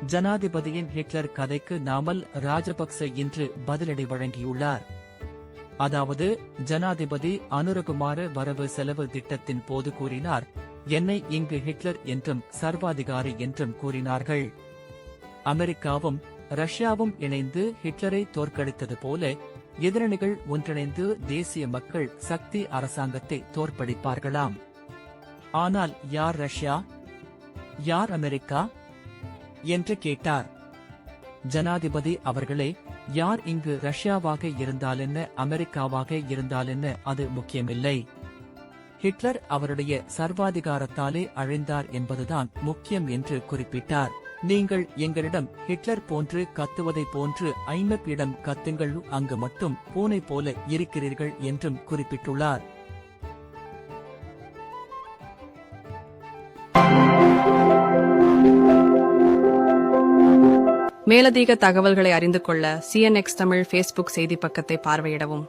ஜனாதிபதியின் ஹிட்லர் கதைக்கு நாமல் ராஜபக்ச இன்று பதிலடி வழங்கியுள்ளார். அதாவது, ஜனாதிபதி அனுரகுமார வரவு செலவு திட்டத்தின் போது கூறினார், என்னை இங்கு ஹிட்லர் என்றும் சர்வாதிகாரி என்றும் கூறினார்கள். அமெரிக்காவும் ரஷ்யாவும் இணைந்து ஹிட்லரை தோற்கடித்தது போல எதிரணிகள் ஒன்றிணைந்து தேசிய மக்கள் சக்தி அரசாங்கத்தை தோற்கடிப்பார்களாம். ஆனால் யார் ரஷ்யா, யார் அமெரிக்கா என்று கேட்டார். ஜனாதிபதி அவர்களே, யார் இங்கு ரஷ்யாவாக இருந்தாலென்ன, அமெரிக்காவாக இருந்தாலென்ன, அது முக்கியமில்லை. ஹிட்லர் அவருடைய சர்வாதிகாரத்தாலே அழிந்தார் என்பதுதான் முக்கியம் என்று குறிப்பிட்டார். நீங்கள் எங்களிடம் ஹிட்லர் போன்று கத்துவதை போன்று ஐமப்பிடம் கத்துங்கள், அங்கு மட்டும் பூனை போல இருக்கிறீர்கள் என்றும் குறிப்பிட்டுள்ளார். மேலதிக தகவல்களை அறிந்து கொள்ள CNX தமிழ் Facebook செய்தி பக்கத்தை பார்வையிடவும்.